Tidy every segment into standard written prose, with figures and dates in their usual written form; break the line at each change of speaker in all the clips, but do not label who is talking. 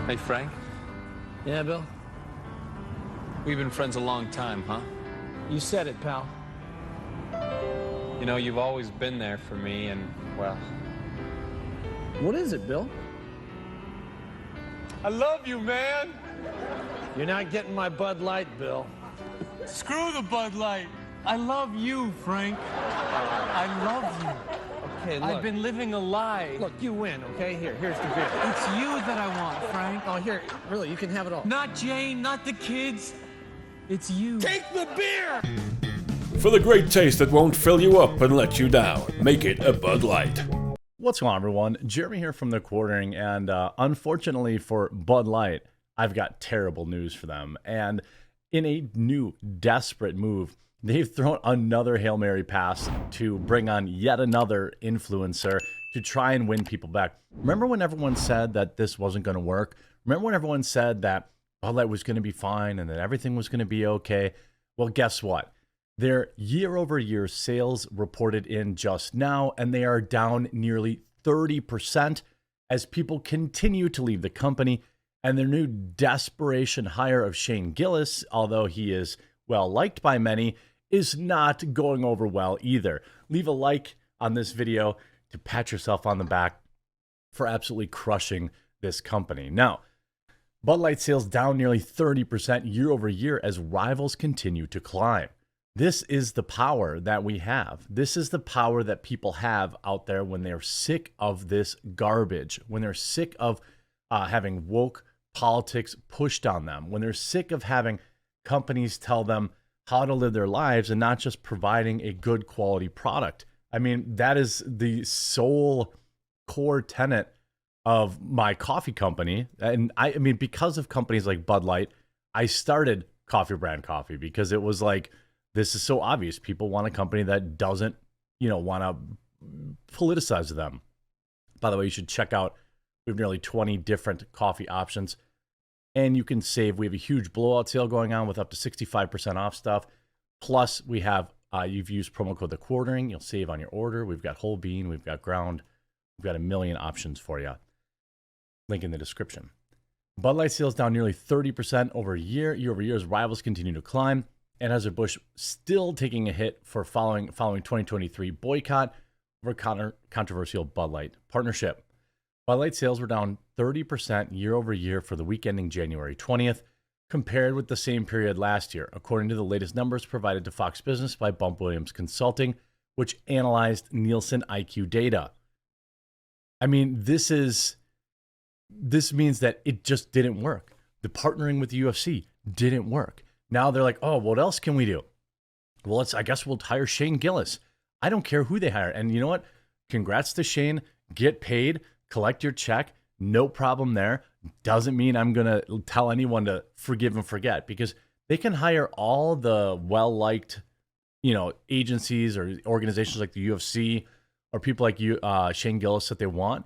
Hey, Frank.
Yeah, Bill?
We've been friends a long time, huh?
You said it, pal.
You know, you've always been there for me, and, well...
What is it, Bill?
I love you, man!
You're not getting my Bud Light, Bill.
Screw the Bud Light! I love you, Frank. I love you.
Okay, look.
I've been living a lie.
Look, you win, okay? Here's the beer.
It's you that I want, Frank.
Oh, here, really, you can have it all.
Not Jane, not the kids. It's you.
Take the beer!
For the great taste that won't fill you up and let you down, make it a Bud Light.
What's going on, everyone? Jeremy here from The Quartering, and unfortunately for Bud Light, I've got terrible news for them. And in a new desperate move, they've thrown another Hail Mary pass to bring on yet another influencer to try and win people back. Remember when everyone said that this wasn't going to work? Remember when everyone said that Bud Light was going to be fine and that everything was going to be okay? Well, guess what? Their year-over-year sales reported in just now, and they are down nearly 30% as people continue to leave the company. And their new desperation hire of Shane Gillis, although he is well-liked by many, is not going over well either. Leave a like on this video to pat yourself on the back for absolutely crushing this company. Now, Bud Light sales down nearly 30% year over year as rivals continue to climb. This is the power that we have. This is the power that people have out there when they're sick of this garbage, when they're sick of having woke politics pushed on them, when they're sick of having companies tell them how to live their lives and not just providing a good quality product. I mean, that is the sole core tenet of my coffee company. And I mean, because of companies like Bud Light, I started Coffee Brand Coffee because it was like, this is so obvious. People want a company that doesn't, want to politicize them. By the way, you should check out, we have nearly 20 different coffee options. And you can save. We have a huge blowout sale going on with up to 65% off stuff. Plus, we have, you've used promo code The Quartering. You'll save on your order. We've got whole bean. We've got ground. We've got a million options for you. Link in the description. Bud Light sales down nearly 30% over year over year as rivals continue to climb. And Anheuser-Busch still taking a hit for following 2023 boycott over controversial Bud Light partnership. Bud Light sales were down 30% year over year for the week ending January 20th, compared with the same period last year, according to the latest numbers provided to Fox Business by Bump Williams Consulting, which analyzed Nielsen IQ data. I mean, this means that it just didn't work. The partnering with the UFC didn't work. Now they're like, oh, what else can we do? Well, I guess we'll hire Shane Gillis. I don't care who they hire. And you know what? Congrats to Shane. Get paid. Collect your check. No problem there. Doesn't mean I'm going to tell anyone to forgive and forget, because they can hire all the well-liked, agencies or organizations like the UFC or people like Shane Gillis that they want,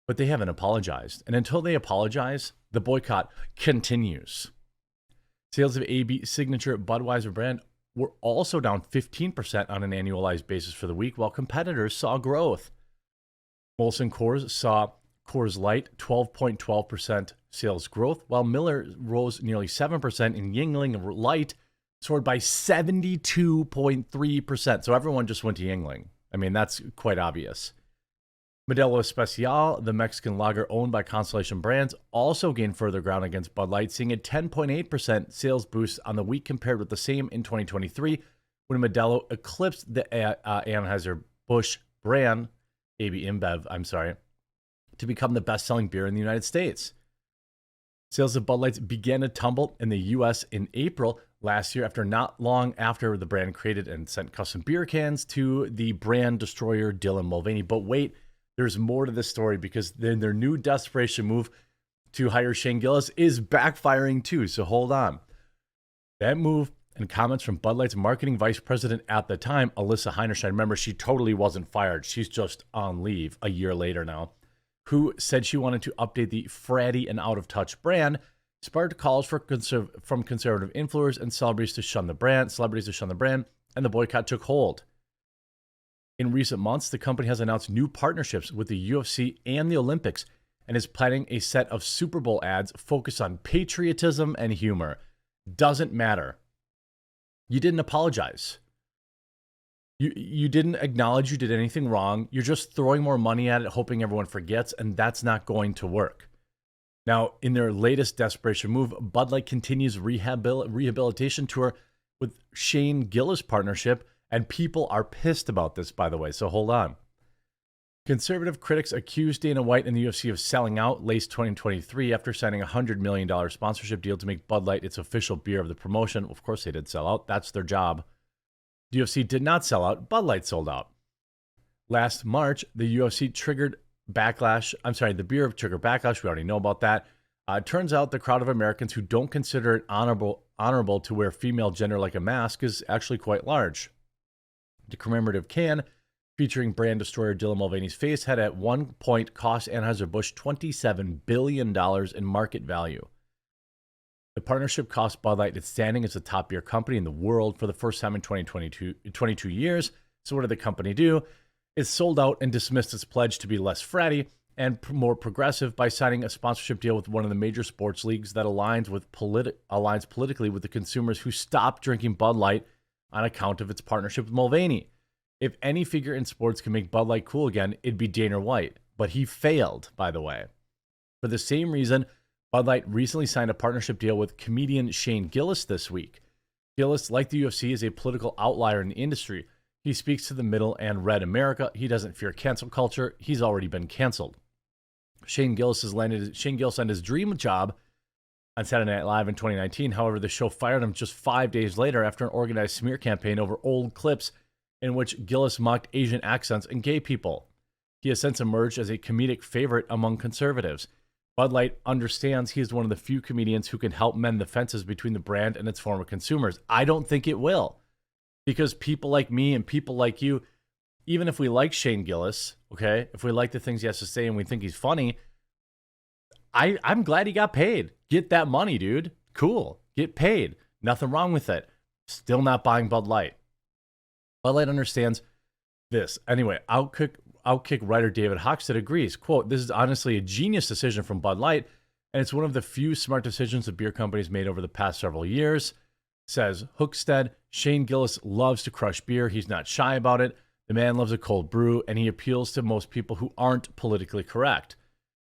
but they haven't apologized. And until they apologize, the boycott continues. Sales of AB signature Budweiser brand were also down 15% on an annualized basis for the week, while competitors saw growth. Molson Coors saw Coors Light 12.12% sales growth, while Miller rose nearly 7%, and Yuengling Light soared by 72.3%. So everyone just went to Yuengling. I mean, that's quite obvious. Modelo Especial, the Mexican lager owned by Constellation Brands, also gained further ground against Bud Light, seeing a 10.8% sales boost on the week compared with the same in 2023, when Modelo eclipsed the Anheuser-Busch brand, AB InBev, to become the best-selling beer in the United States. Sales of Bud Lights began to tumble in the U.S. in April last year, after not long after the brand created and sent custom beer cans to the brand destroyer Dylan Mulvaney. But wait, there's more to this story, because then their new desperation move to hire Shane Gillis is backfiring too. So hold on. That move and comments from Bud Light's marketing vice president at the time, Alyssa Heinerstein. Remember, she totally wasn't fired. She's just on leave a year later now, who said she wanted to update the fratty and out-of-touch brand, sparked calls from conservative influencers and celebrities to shun the brand, and the boycott took hold. In recent months, the company has announced new partnerships with the UFC and the Olympics, and is planning a set of Super Bowl ads focused on patriotism and humor. Doesn't matter. You didn't apologize. You didn't acknowledge you did anything wrong. You're just throwing more money at it, hoping everyone forgets, and that's not going to work. Now, in their latest desperation move, Bud Light continues rehabilitation tour with Shane Gillis partnership, and people are pissed about this, by the way, so hold on. Conservative critics accused Dana White and the UFC of selling out late 2023 after signing a $100 million sponsorship deal to make Bud Light its official beer of the promotion. Of course they did sell out. That's their job. The UFC did not sell out. Bud Light sold out. Last March, the UFC triggered backlash. The beer triggered backlash. We already know about that. It turns out the crowd of Americans who don't consider it honorable to wear female gender like a mask is actually quite large. The commemorative can, featuring brand destroyer Dylan Mulvaney's face, had at one point cost Anheuser-Busch $27 billion in market value. The partnership cost Bud Light its standing as the top beer company in the world for the first time in 22 years. So what did the company do? It sold out and dismissed its pledge to be less fratty and more progressive by signing a sponsorship deal with one of the major sports leagues that aligns politically with the consumers who stopped drinking Bud Light on account of its partnership with Mulvaney. If any figure in sports can make Bud Light cool again, it'd be Dana White. But he failed, by the way. For the same reason, Bud Light recently signed a partnership deal with comedian Shane Gillis this week. Gillis, like the UFC, is a political outlier in the industry. He speaks to the middle and red America. He doesn't fear cancel culture. He's already been canceled. Shane Gillis landed his dream job on Saturday Night Live in 2019. However, the show fired him just 5 days later after an organized smear campaign over old clips in which Gillis mocked Asian accents and gay people. He has since emerged as a comedic favorite among conservatives. Bud Light understands he is one of the few comedians who can help mend the fences between the brand and its former consumers. I don't think it will, because people like me and people like you, even if we like Shane Gillis, okay, if we like the things he has to say and we think he's funny, I'm glad he got paid. Get that money, dude. Cool. Get paid. Nothing wrong with it. Still not buying Bud Light. Bud Light understands this. Anyway, Outkick writer David Hochstead agrees. Quote, "This is honestly a genius decision from Bud Light, and it's one of the few smart decisions the beer company's made over the past several years." Says Hochstead, Shane Gillis loves to crush beer. He's not shy about it. The man loves a cold brew, and he appeals to most people who aren't politically correct.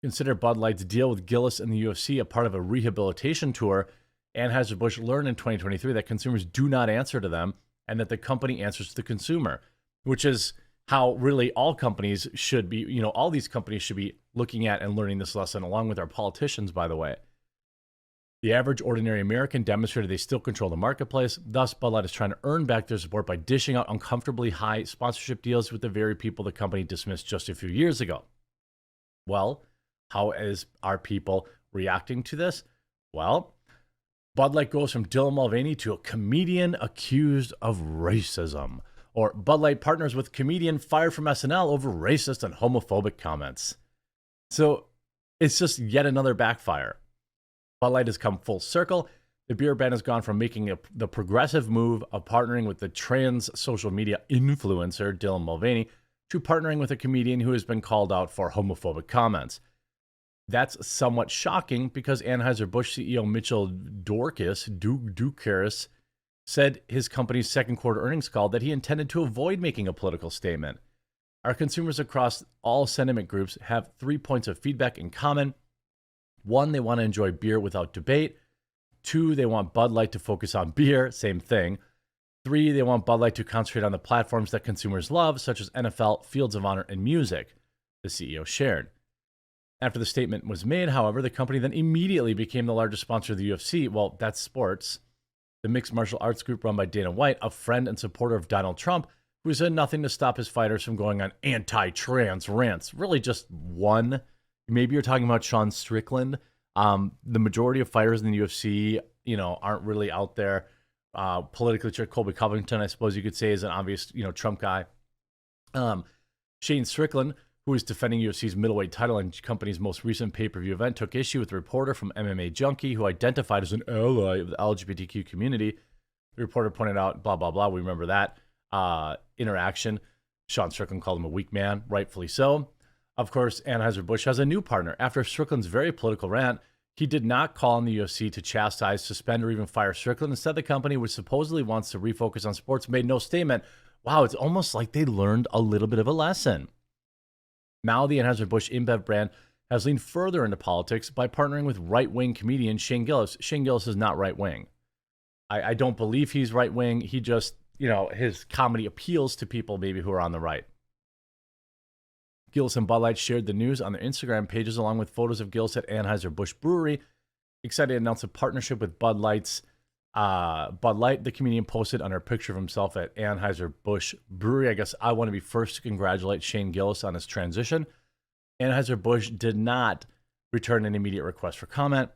Consider Bud Light's deal with Gillis and the UFC a part of a rehabilitation tour. Anheuser-Busch learned in 2023 that consumers do not answer to them and that the company answers to the consumer, which is how really all companies should be, all these companies should be looking at and learning this lesson, along with our politicians, by the way. The average ordinary American demonstrated they still control the marketplace. Thus, Bud Light is trying to earn back their support by dishing out uncomfortably high sponsorship deals with the very people the company dismissed just a few years ago. Well, how are people reacting to this? Well, Bud Light goes from Dylan Mulvaney to a comedian accused of racism. Or Bud Light partners with comedian fired from SNL over racist and homophobic comments. So it's just yet another backfire. Bud Light has come full circle. The beer brand has gone from making the progressive move of partnering with the trans social media influencer Dylan Mulvaney to partnering with a comedian who has been called out for homophobic comments. That's somewhat shocking because Anheuser-Busch CEO Mitchell Dookaris said his company's second quarter earnings call that he intended to avoid making a political statement. Our consumers across all sentiment groups have 3 points of feedback in common. 1, they want to enjoy beer without debate. 2, they want Bud Light to focus on beer, same thing. 3, they want Bud Light to concentrate on the platforms that consumers love, such as NFL, Fields of Honor, and music, the CEO shared. After the statement was made, however, the company then immediately became the largest sponsor of the UFC. Well, that's sports. The mixed martial arts group run by Dana White, a friend and supporter of Donald Trump, who said nothing to stop his fighters from going on anti-trans rants. Really just one. Maybe you're talking about Sean Strickland. The majority of fighters in the UFC, aren't really out there politically. Colby Covington, I suppose you could say, is an obvious, Trump guy. Shane Strickland, who is defending UFC's middleweight title in the company's most recent pay-per-view event, took issue with a reporter from MMA Junkie who identified as an ally of the LGBTQ community. The reporter pointed out, blah, blah, blah. We remember that interaction. Sean Strickland called him a weak man, rightfully so. Of course, Anheuser-Busch has a new partner. After Strickland's very political rant, he did not call on the UFC to chastise, suspend, or even fire Strickland. Instead, the company, which supposedly wants to refocus on sports, made no statement. Wow, it's almost like they learned a little bit of a lesson. Now the Anheuser-Busch InBev brand has leaned further into politics by partnering with right-wing comedian Shane Gillis. Shane Gillis is not right-wing. I don't believe he's right-wing. He just, his comedy appeals to people maybe who are on the right. Gillis and Bud Light shared the news on their Instagram pages along with photos of Gillis at Anheuser-Busch Brewery. Excited to announce a partnership with Bud Light, the comedian posted under a picture of himself at Anheuser-Busch Brewery. I guess I want to be first to congratulate Shane Gillis on his transition. Anheuser-Busch did not return an immediate request for comment.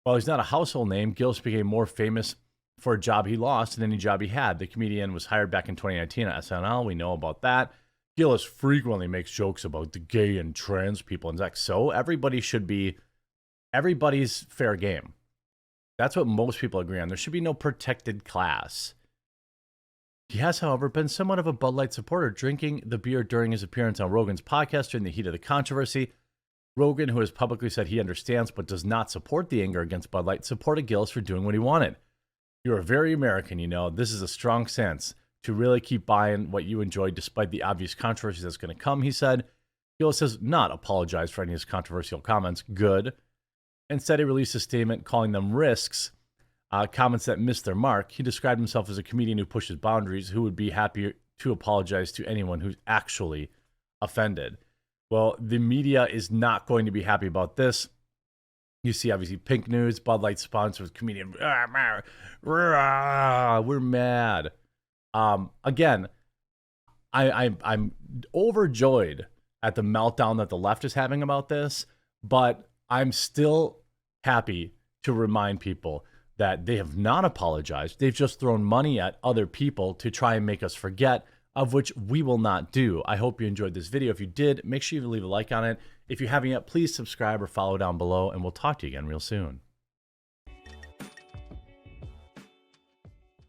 While he's not a household name, Gillis became more famous for a job he lost than any job he had. The comedian was hired back in 2019 at SNL. We know about that. Gillis frequently makes jokes about the gay and trans people. And it's so everybody's fair game. That's what most people agree on. There should be no protected class. He has, however, been somewhat of a Bud Light supporter, drinking the beer during his appearance on Rogan's podcast during the heat of the controversy. Rogan, who has publicly said he understands but does not support the anger against Bud Light, supported Gillis for doing what he wanted. You're very American, This is a strong sense to really keep buying what you enjoy despite the obvious controversy that's going to come, he said. Gillis has not apologized for any of his controversial comments. Good. Instead, he released a statement calling them risks, comments that missed their mark. He described himself as a comedian who pushes boundaries, who would be happy to apologize to anyone who's actually offended. Well, the media is not going to be happy about this. You see, obviously, Pink News, Bud Light sponsor with comedian. We're mad. Again, I'm overjoyed at the meltdown that the left is having about this, but I'm still happy to remind people that they have not apologized. They've just thrown money at other people to try and make us forget, of which we will not do. I hope you enjoyed this video. If you did, make sure you leave a like on it. If you haven't yet, please subscribe or follow down below, and we'll talk to you again real soon.